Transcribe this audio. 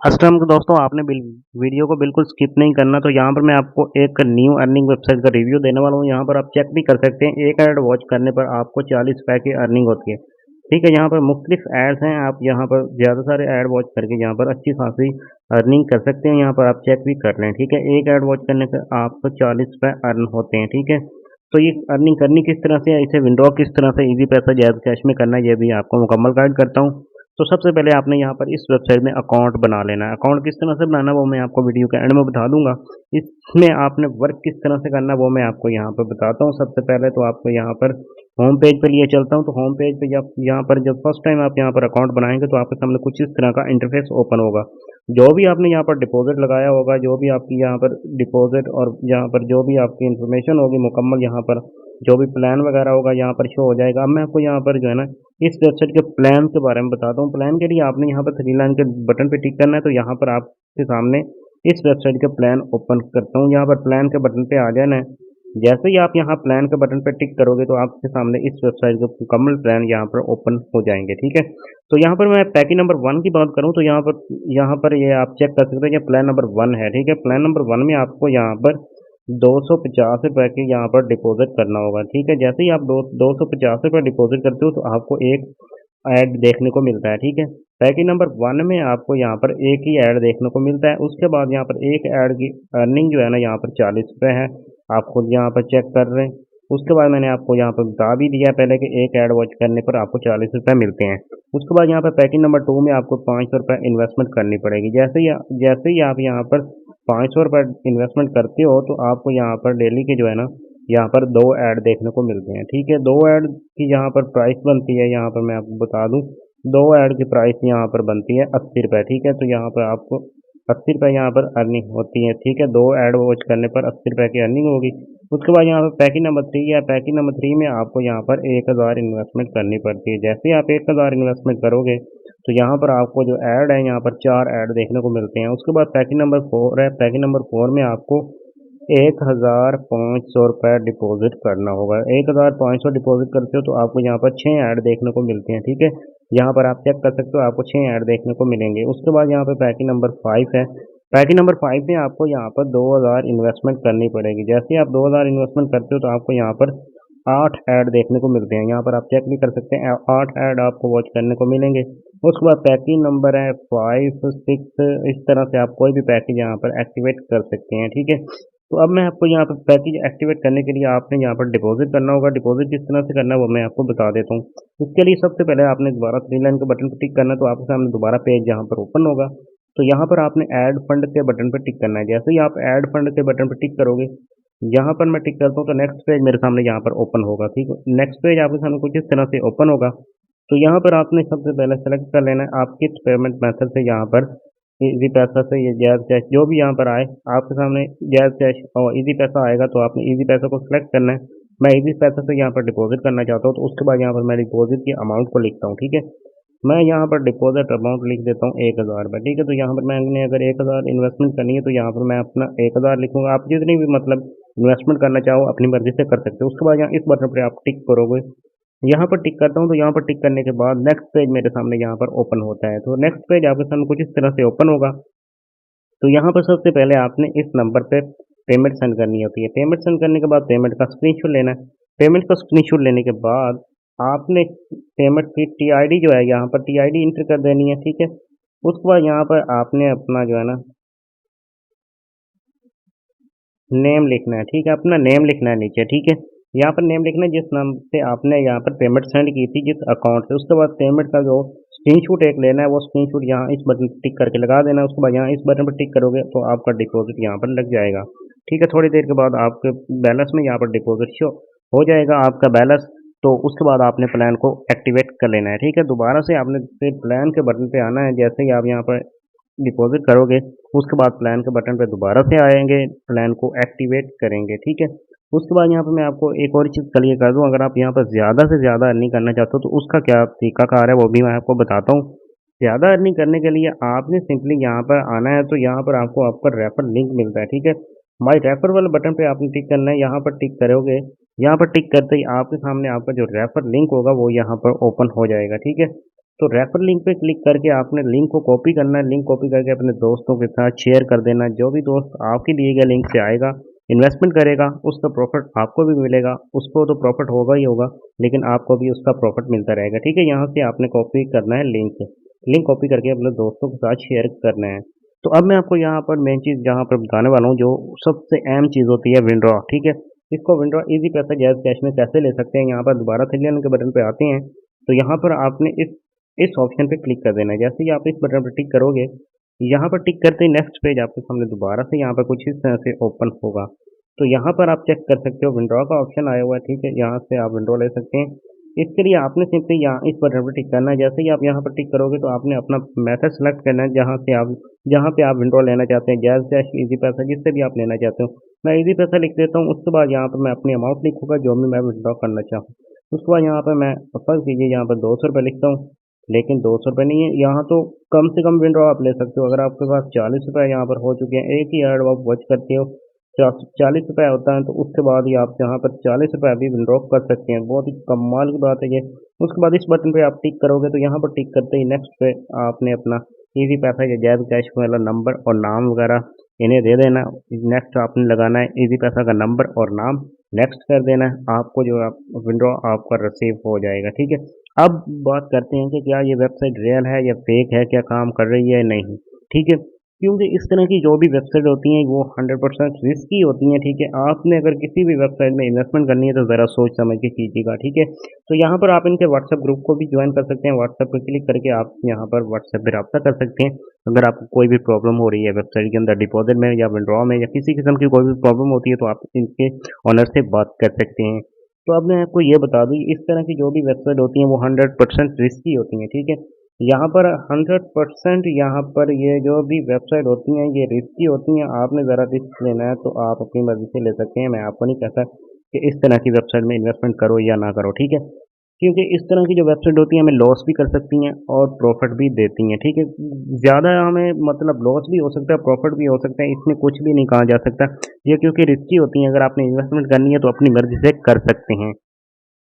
First time तो दोस्तों आपने वीडियो को बिल्कुल स्किप नहीं करना। तो यहाँ पर मैं आपको एक न्यू अर्निंग वेबसाइट का रिव्यू देने वाला हूँ। यहाँ पर आप चेक भी कर सकते हैं, एक ऐड वॉच करने पर आपको 40 रुपये की अर्निंग होती है। ठीक है, यहाँ पर मुख्तलिफ एड्स हैं, आप यहाँ पर ज़्यादा सारे ऐड वॉच करके यहाँ पर अच्छी खासी अर्निंग कर सकते हैं। यहाँ पर आप चेक भी कर लें। ठीक है, एक ऐड वॉच करने पर आपको 40 रुपये अर्न होते हैं। ठीक है, तो ये अर्निंग करनी किस तरह से है, इसे विंड्रॉ किस तरह से इजी पैसा जैज़ कैश में करना है, ये भी आपको मुकम्मल गाइड करता हूँ। तो सबसे पहले आपने यहाँ पर इस वेबसाइट में अकाउंट बना लेना है। अकाउंट किस तरह से बनाना है वो मैं आपको वीडियो के एंड में बता दूंगा। इसमें आपने वर्क किस तरह से करना है वो मैं आपको यहाँ पर बताता हूँ। सबसे पहले तो आपको यहाँ पर होम पेज पे लिए चलता हूँ। तो होम पेज पे जब यहाँ पर जब फर्स्ट टाइम आप यहाँ पर अकाउंट बनाएंगे तो आपके सामने कुछ इस तरह का इंटरफेस ओपन होगा। जो भी आपने यहाँ पर डिपॉजिट लगाया होगा, जो भी आपकी यहाँ पर डिपॉजिट और यहाँ पर जो भी आपकी इंफॉर्मेशन होगी मुकम्मल, यहाँ पर जो भी प्लान वगैरह होगा यहाँ पर शो हो जाएगा। अब मैं आपको यहाँ पर जो है ना इस वेबसाइट के प्लान के बारे में बताता हूँ। प्लान के लिए आपने यहाँ पर थ्री लाइन के बटन पे टिक करना है। तो यहाँ पर आपके सामने इस वेबसाइट के प्लान ओपन करता हूँ। यहाँ पर प्लान के बटन पे आ जाना है। जैसे ही आप यहाँ प्लान के बटन पे टिक करोगे तो आपके सामने इस वेबसाइट के मुकम्मल प्लान यहाँ पर ओपन हो जाएंगे। ठीक है, तो यहाँ पर मैं पैकेज नंबर 1 की बात करूँ तो यहाँ पर ये आप चेक कर सकते हैं कि प्लान नंबर 1 है। ठीक है, प्लान नंबर 1 में आपको यहाँ पर 250 रुपये की यहाँ पर डिपॉजिट करना होगा। ठीक है, जैसे ही आप 250 रुपये डिपॉजिट करते हो तो आपको एक ऐड देखने को मिलता है। ठीक है, पैकेज नंबर 1 में आपको यहाँ पर एक ही ऐड देखने को मिलता है। उसके बाद यहाँ पर एक ऐड की अर्निंग जो है ना यहाँ पर 40 रुपये है। आप खुद यहाँ पर चेक कर रहे हैं। उसके बाद मैंने आपको यहाँ पर बता भी दिया पहले कि एक ऐड वॉच करने पर आपको 40 रुपये मिलते हैं। उसके बाद यहाँ पर पैकेज नंबर 2 में आपको 500 रुपये इन्वेस्टमेंट करनी पड़ेगी। जैसे ही आप यहाँ पर 500 रुपये इन्वेस्टमेंट करते हो तो आपको यहाँ पर डेली के जो है ना यहाँ पर दो ऐड देखने को मिलते हैं। ठीक है, दो ऐड की यहाँ पर प्राइस बनती है, यहाँ पर मैं आपको बता दूं, दो ऐड की प्राइस यहाँ पर बनती है 80 रुपये। ठीक है, तो यहाँ पर आपको 80 रुपये यहाँ पर अर्निंग होती है। ठीक है, दो ऐड वॉच करने पर 80 रुपये की अर्निंग होगी। उसके बाद यहाँ पर पैकेज नंबर 3 है। पैकेज नंबर 3 में आपको यहाँ पर 1000 इन्वेस्टमेंट करनी पड़ती है। जैसे ही आप 1000 इन्वेस्टमेंट करोगे तो यहाँ पर आपको जो ऐड है यहाँ पर 4 ऐड देखने को मिलते हैं। उसके बाद पैकेज नंबर 4 है। पैकेज नंबर 4 में आपको 1500 रुपये डिपॉजिट करना होगा। 1500 डिपॉजिट करते हो तो आपको यहाँ पर 6 ऐड देखने को मिलते हैं। ठीक है, यहाँ पर आप चेक कर सकते हो, आपको 6 ऐड देखने को मिलेंगे। उसके बाद यहाँ पर पैकेज नंबर 5 है। पैकेज नंबर 5 में आपको यहाँ पर 2000 इन्वेस्टमेंट करनी पड़ेगी। जैसे ही आप 2000 इन्वेस्टमेंट करते हो तो आपको यहाँ पर 8 ऐड देखने को मिलते हैं। यहाँ पर आप चेक भी कर सकते हैं, 8 ऐड आपको वॉच करने को मिलेंगे। उसके बाद पैकेज नंबर है 5, 6, इस तरह से आप कोई भी पैकेज यहाँ पर एक्टिवेट कर सकते हैं। ठीक है, तो अब मैं आपको यहाँ पर पैकेज एक्टिवेट करने के लिए आपने यहाँ पर डिपॉजिट करना होगा। डिपॉजिट किस तरह से करना है वो मैं आपको बता देता हूँ। इसके लिए सबसे पहले आपने दोबारा थ्री लाइन के बटन पर टिक करना है। तो आपके सामने दोबारा पेज यहाँ पर ओपन होगा। तो यहाँ पर आपने ऐड फंड के बटन पर टिक करना है। जैसे ही आप ऐड फंड के बटन पर टिक करोगे, यहाँ पर मैं टिक करता हूँ तो नेक्स्ट पेज मेरे सामने यहाँ पर ओपन होगा। ठीक है, नेक्स्ट पेज आपके सामने कुछ इस तरह से ओपन होगा। तो यहाँ पर आपने सबसे पहले सेलेक्ट कर लेना है आप किस पेमेंट मेथड से यहाँ पर इजी पैसा से या जैज़ कैश जो भी यहाँ पर आए आपके सामने जैज़ कैश और इजी पैसा आएगा तो आपने इजी पैसा को सिलेक्ट करना है। मैं इजी पैसा से यहाँ पर डिपॉजिट करना चाहता हूँ तो उसके बाद यहाँ पर मैं डिपॉजिट की अमाउंट को लिखता हूँ। ठीक है, मैं यहाँ पर डिपॉजिट अमाउंट लिख देता हूँ 1000 रुपये। ठीक है, तो यहाँ पर मैंने अगर 1000 इन्वेस्टमेंट करनी है तो यहाँ पर मैं अपना 1000 लिखूंगा। आप जितनी भी मतलब इन्वेस्टमेंट करना चाहो अपनी मर्जी से कर सकते हो। उसके बाद यहाँ इस बटन पर आप टिक करोगे। यहाँ पर टिक करता हूँ तो यहाँ पर टिक करने के बाद नेक्स्ट पेज मेरे सामने यहाँ पर ओपन होता है। तो नेक्स्ट पेज आपके सामने कुछ इस तरह से ओपन होगा। तो यहाँ पर सबसे पहले आपने इस नंबर पे पेमेंट सेंड करनी होती है। पेमेंट सेंड करने के बाद पेमेंट का स्क्रीनशॉट लेना है। पेमेंट का स्क्रीनशॉट लेने के बाद आपने पेमेंट की टीआईडी जो है यहाँ पर टीआईडी इंटर कर देनी है। ठीक है, उसके बाद यहाँ पर आपने अपना जो है ना नेम लिखना है। ठीक है, अपना नेम लिखना है नीचे। ठीक है, यहाँ पर नेम लिखना है जिस नाम से आपने यहाँ पर पेमेंट सेंड की थी, जिस अकाउंट से। उसके बाद पेमेंट का जो स्क्रीनशॉट एक लेना है, वो स्क्रीनशॉट यहाँ इस बटन पर टिक करके लगा देना है। उसके बाद यहाँ इस बटन पर टिक करोगे तो आपका डिपॉजिट यहाँ पर लग जाएगा। ठीक है, थोड़ी देर के बाद आपके बैलेंस में यहाँ पर डिपॉजिट शो हो जाएगा आपका बैलेंस। तो उसके बाद आपने प्लान को एक्टिवेट कर लेना है। ठीक है, दोबारा से आपने फिर प्लान के बटन पे आना है। जैसे ही आप यहाँ पर डिपॉजिट करोगे उसके बाद प्लान के बटन पे दोबारा से आएंगे, प्लान को एक्टिवेट करेंगे। ठीक है, उसके बाद यहाँ पे मैं आपको एक और चीज़ क्लियर कर दूँ, अगर आप यहाँ पर ज़्यादा से ज़्यादा अर्निंग करना चाहते हो तो उसका क्या तरीकाकार है वो भी मैं आपको बताता हूँ। ज़्यादा अर्निंग करने के लिए आपने सिंपली यहाँ पर आना है। तो यहाँ पर आपको आपका रेफर लिंक मिलता है। ठीक है, माई रेफर वाले बटन पे आपने टिक करना है। यहाँ पर टिक करोगे, यहाँ पर टिक करते ही आपके सामने आपका जो रेफर लिंक होगा वो यहाँ पर ओपन हो जाएगा। ठीक है, तो रेफर लिंक पे क्लिक करके आपने लिंक को कॉपी करना है, लिंक कॉपी करके अपने दोस्तों के साथ शेयर कर देना है। जो भी दोस्त आपके दिए गए लिंक से आएगा, इन्वेस्टमेंट करेगा, उसका प्रॉफिट आपको भी मिलेगा। उसको तो प्रॉफिट होगा ही होगा, लेकिन आपको भी उसका प्रॉफिट मिलता रहेगा। ठीक है, यहाँ से आपने कॉपी करना है लिंक, लिंक कॉपी करके अपने दोस्तों के साथ शेयर करना है। तो अब मैं आपको यहाँ पर मेन चीज़ जहाँ पर बताने वाला हूँ, जो सबसे अहम चीज़ होती है विंड्रॉ। ठीक है, इसको विंड्रॉ इजी पैसा जायज़ कैश में कैसे ले सकते हैं, यहाँ पर दोबारा थ्री लाइन के बटन पे आते हैं। तो यहाँ पर आपने इस ऑप्शन पे क्लिक कर देना है। जैसे ही आप इस बटन पर टिक करोगे, यहाँ पर टिक करते ही नेक्स्ट पेज आपके सामने दोबारा से यहाँ पर कुछ इस तरह से ओपन होगा। तो यहाँ पर आप चेक कर सकते हो, विंड्रॉ का ऑप्शन आया हुआ है। ठीक है, यहाँ से आप विंड्रॉ ले सकते हैं। इसके लिए आपने सिंपली यहाँ इस बटन पर टिक करना है। जैसे ही आप यहाँ पर टिक करोगे तो आपने अपना मेथड सेलेक्ट करना है, जहाँ पे आप विंड्रॉ लेना चाहते हैं, जैज़ कैश, इजी पैसा, जिससे भी आप लेना चाहते हो। मैं इजी पैसा लिख देता हूँ। उसके बाद यहाँ पर मैं अपनी अमाउंट लिखूंगा जो भी मैं विंड्रॉ करना चाहूँ। उसके बाद यहाँ पर मैं फर्स्ट कीजिए, यहाँ पर 200 रुपये लिखता हूँ। लेकिन 200 रुपये नहीं है, यहाँ तो कम से कम विंड्रॉ आप ले सकते हो। अगर आपके पास 40 रुपये यहाँ पर हो चुके हैं, एक ही ऐड आप वॉच करते हो, 40 रुपये होता है, तो उसके बाद ही आप यहाँ पर 40 रुपये अभी विंड्रॉ कर सकते हैं। बहुत ही कमाल की बात है ये। उसके बाद इस बटन पे आप टिक करोगे तो यहाँ पर टिक करते ही नेक्स्ट पे आपने अपना इजी पैसा या जैज़ कैश वाला नंबर और नाम वगैरह इन्हें दे देना। नेक्स्ट आपने लगाना है इजी पैसा का नंबर और नाम, नेक्स्ट कर देना है। आपको जो आप विंड्रॉ आपका रिसीव हो जाएगा। ठीक है, अब बात करते हैं कि क्या ये वेबसाइट रियल है या फेक है, क्या काम कर रही है या नहीं। ठीक है, क्योंकि इस तरह की जो भी वेबसाइट होती हैं वो 100% रिस्की होती हैं। ठीक है, आपने अगर किसी भी वेबसाइट में इन्वेस्टमेंट करनी है तो ज़रा सोच समझ के कीजिएगा। ठीक है, तो यहाँ पर आप इनके व्हाट्सएप ग्रुप को भी ज्वाइन कर सकते हैं। व्हाट्सएप पर क्लिक करके आप यहाँ पर व्हाट्सएप पर रब्ता कर सकते हैं। अगर आपको कोई भी प्रॉब्लम हो रही है वेबसाइट के अंदर डिपॉजिट में या विड्रॉ में या किसी किस्म की कोई भी प्रॉब्लम होती है, तो आप इनके ऑनर से बात कर सकते हैं। तो अब मैं आपको ये बता दूँ, इस तरह की जो भी वेबसाइट होती हैं वो 100% रिस्की होती हैं। ठीक है, यहाँ पर 100% यहाँ पर ये जो भी वेबसाइट होती हैं ये रिस्की होती हैं। आपने ज़रा रिस्क लेना है तो आप अपनी मर्ज़ी से ले सकते हैं। मैं आपको नहीं कहता कि इस तरह की वेबसाइट में इन्वेस्टमेंट करो या ना करो। ठीक है, क्योंकि इस तरह की जो वेबसाइट होती हैं हमें लॉस भी कर सकती हैं और प्रॉफिट भी देती हैं। ठीक है, ज़्यादा हमें मतलब लॉस भी हो सकता है, प्रॉफिट भी हो सकता है, इसमें कुछ भी नहीं कहा जा सकता। ये क्योंकि रिस्की होती हैं, अगर आपने इन्वेस्टमेंट करनी है तो अपनी मर्ज़ी से कर सकते हैं।